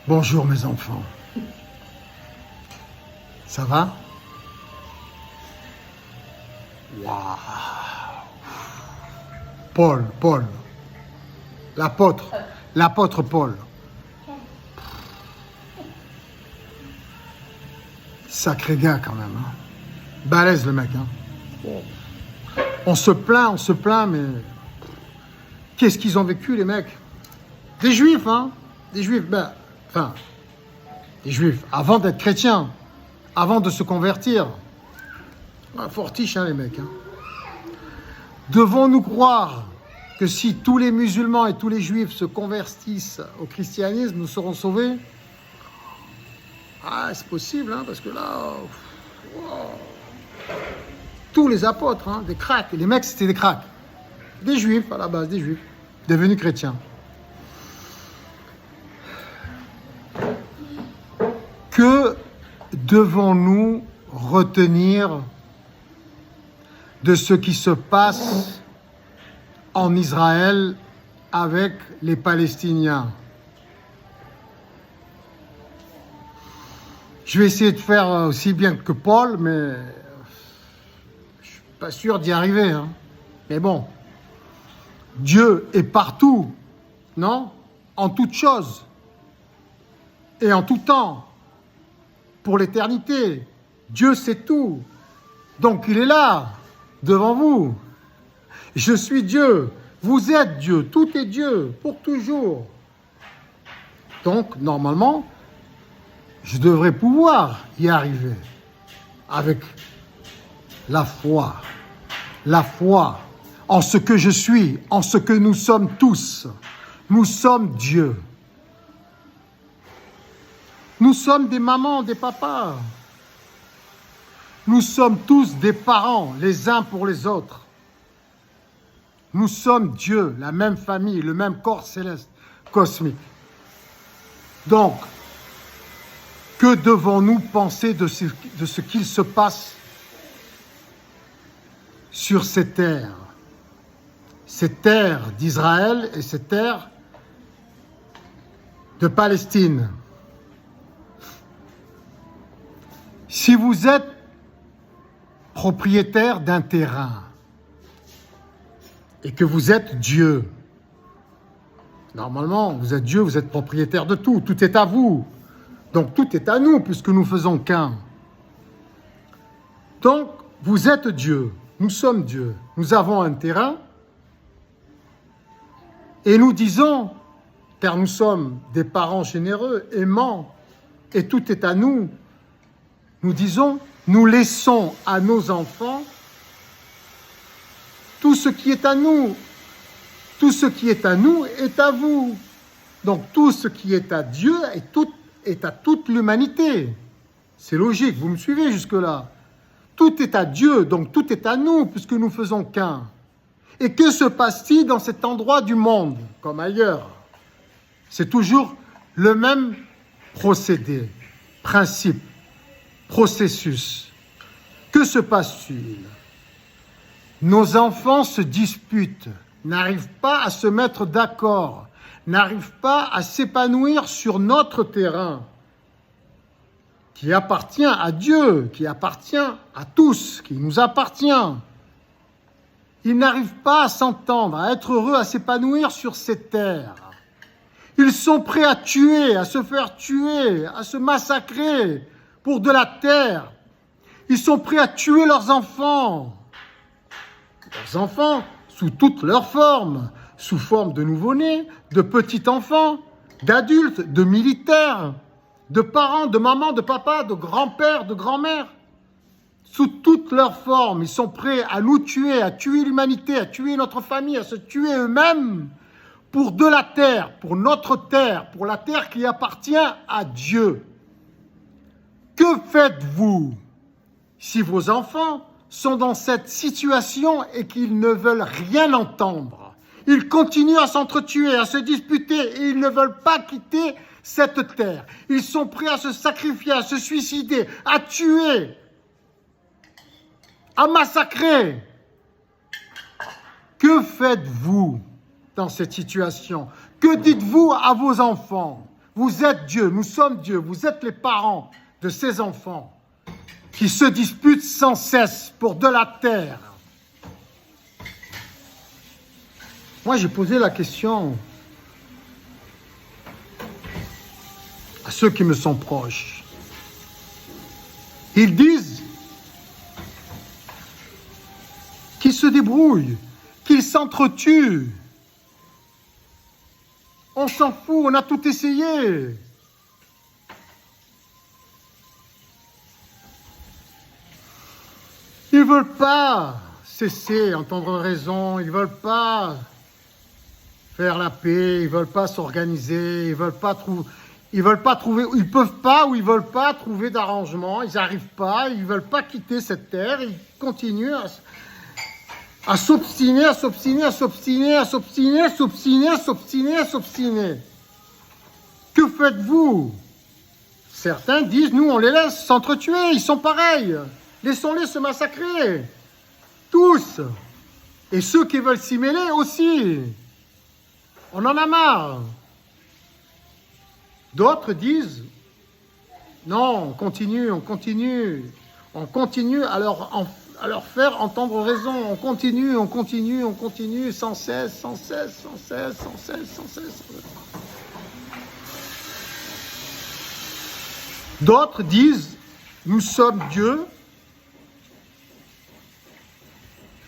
Bonjour mes enfants. Ça va? Waouh! Paul. L'apôtre Paul. Sacré gars quand même. Hein. Balèze le mec. Hein. On se plaint, mais qu'est-ce qu'ils ont vécu les mecs? Des juifs, hein? Des juifs, des juifs, avant d'être chrétiens, avant de se convertir. Fortiche, hein, les mecs. Hein. Devons-nous croire que si tous les musulmans et tous les juifs se convertissent au christianisme, nous serons sauvés? Ah, c'est possible, hein, parce que là... Tous les apôtres, hein, des cracks. Les mecs, c'était des cracks. Des juifs, à la base, des juifs, devenus chrétiens. Que devons-nous retenir de ce qui se passe en Israël avec les Palestiniens? Je vais essayer de faire aussi bien que Paul, mais je suis pas sûr d'y arriver. Hein. Mais bon, Dieu est partout, non? En toutes choses et en tout temps. Pour l'éternité. Dieu sait tout. Donc il est là, devant vous. Je suis Dieu. Vous êtes Dieu. Tout est Dieu, pour toujours. Donc, normalement, je devrais pouvoir y arriver. Avec la foi. La foi en ce que je suis, en ce que nous sommes tous. Nous sommes Dieu. Nous sommes des mamans, des papas. Nous sommes tous des parents, les uns pour les autres. Nous sommes Dieu, la même famille, le même corps céleste, cosmique. Donc, que devons-nous penser de ce qu'il se passe sur ces terres d'Israël et ces terres de Palestine? Si vous êtes propriétaire d'un terrain et que vous êtes Dieu, normalement, vous êtes Dieu, vous êtes propriétaire de tout, tout est à vous. Donc tout est à nous puisque nous faisons qu'un. Donc vous êtes Dieu, nous sommes Dieu, nous avons un terrain et nous disons, car nous sommes des parents généreux, aimants, et tout est à nous, nous disons, nous laissons à nos enfants tout ce qui est à nous. Tout ce qui est à nous est à vous. Donc tout ce qui est à Dieu est à toute l'humanité. C'est logique, vous me suivez jusque-là. Tout est à Dieu, donc tout est à nous, puisque nous faisons qu'un. Et que se passe-t-il dans cet endroit du monde, comme ailleurs? C'est toujours le même procédé, principe. Processus. Que se passe-t-il? Nos enfants se disputent, n'arrivent pas à se mettre d'accord, n'arrivent pas à s'épanouir sur notre terrain, qui appartient à Dieu, qui appartient à tous, qui nous appartient. Ils n'arrivent pas à s'entendre, à être heureux, à s'épanouir sur cette terre. Ils sont prêts à tuer, à se faire tuer, à se massacrer, pour de la terre. Ils sont prêts à tuer leurs enfants. Leurs enfants sous toutes leurs formes, sous forme de nouveau-nés, de petits-enfants, d'adultes, de militaires, de parents, de mamans, de papas, de grands-pères, de grands-mères. Sous toutes leurs formes, ils sont prêts à nous tuer, à tuer l'humanité, à tuer notre famille, à se tuer eux-mêmes pour de la terre, pour notre terre, pour la terre qui appartient à Dieu. Que faites-vous si vos enfants sont dans cette situation et qu'ils ne veulent rien entendre? Ils continuent à s'entretuer, à se disputer et ils ne veulent pas quitter cette terre. Ils sont prêts à se sacrifier, à se suicider, à tuer, à massacrer. Que faites-vous dans cette situation? Que dites-vous à vos enfants? Vous êtes Dieu, nous sommes Dieu, vous êtes les parents de ces enfants qui se disputent sans cesse pour de la terre. Moi, j'ai posé la question à ceux qui me sont proches. Ils disent qu'ils se débrouillent, qu'ils s'entretuent. On s'en fout, on a tout essayé. Ils ne veulent pas cesser, entendre raison, ils ne veulent pas faire la paix, ils ne veulent pas s'organiser, ils ne veulent pas trouver, ils peuvent pas ou ils ne veulent pas trouver d'arrangement, ils n'arrivent pas, ils ne veulent pas quitter cette terre, ils continuent à s'obstiner, à s'obstiner, à s'obstiner, à s'obstiner, à s'obstiner, à s'obstiner, à s'obstiner. Que faites-vous? Certains disent, nous on les laisse s'entretuer, ils sont pareils. Laissons-les se massacrer. Tous. Et ceux qui veulent s'y mêler aussi. On en a marre. D'autres disent, non, on continue à leur faire entendre raison. On continue, sans cesse, sans cesse, sans cesse, sans cesse, sans cesse. D'autres disent, nous sommes Dieu,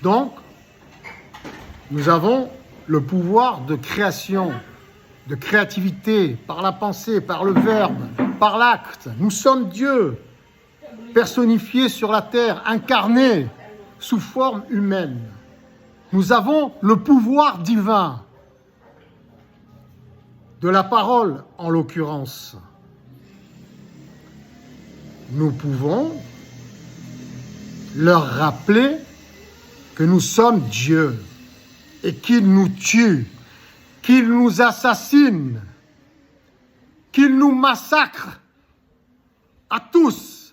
donc nous avons le pouvoir de création, de créativité, par la pensée, par le verbe, par l'acte. Nous sommes Dieu, personnifié sur la terre, incarné sous forme humaine. Nous avons le pouvoir divin, de la parole en l'occurrence. Nous pouvons leur rappeler que nous sommes Dieu et qu'il nous tue, qu'il nous assassine, qu'il nous massacre à tous,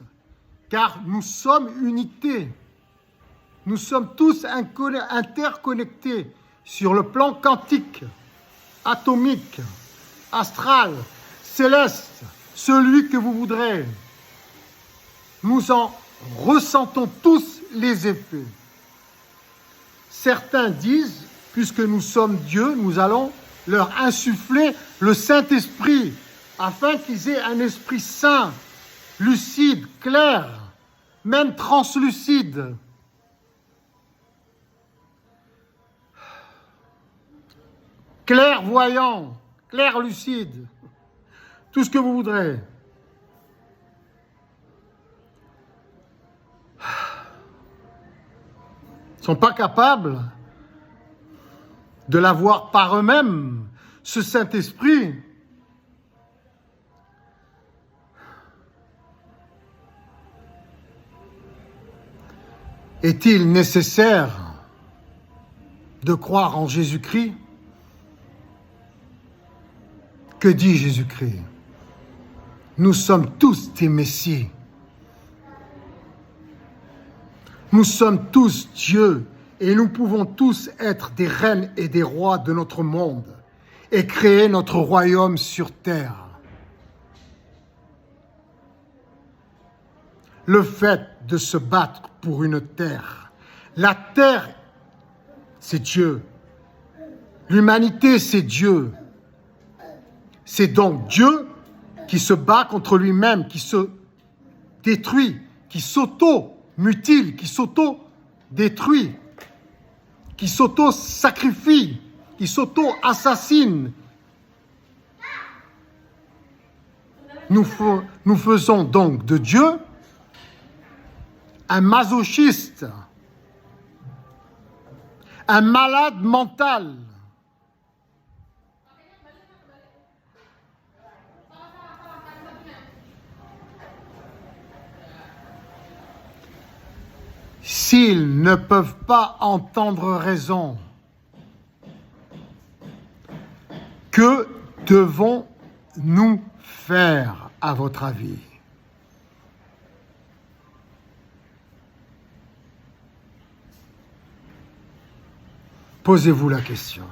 car nous sommes unité. Nous sommes tous interconnectés sur le plan quantique, atomique, astral, céleste, celui que vous voudrez. Nous en ressentons tous les effets. Certains disent, puisque nous sommes Dieu, nous allons leur insuffler le Saint-Esprit, afin qu'ils aient un esprit saint, lucide, clair, même translucide. Clairvoyant, clair lucide, tout ce que vous voudrez. Ils ne sont pas capables de l'avoir par eux-mêmes, ce Saint-Esprit. Est-il nécessaire de croire en Jésus-Christ? Que dit Jésus-Christ? Nous sommes tous des Messies. Nous sommes tous Dieu et nous pouvons tous être des reines et des rois de notre monde et créer notre royaume sur terre. Le fait de se battre pour une terre. La terre, c'est Dieu. L'humanité, c'est Dieu. C'est donc Dieu qui se bat contre lui-même, qui se détruit, qui s'auto-mutile, qui s'auto-détruit, qui s'auto-sacrifie, qui s'auto-assassine. Nous faisons donc de Dieu un masochiste, un malade mental. S'ils ne peuvent pas entendre raison, que devons-nous faire, à votre avis? Posez-vous la question.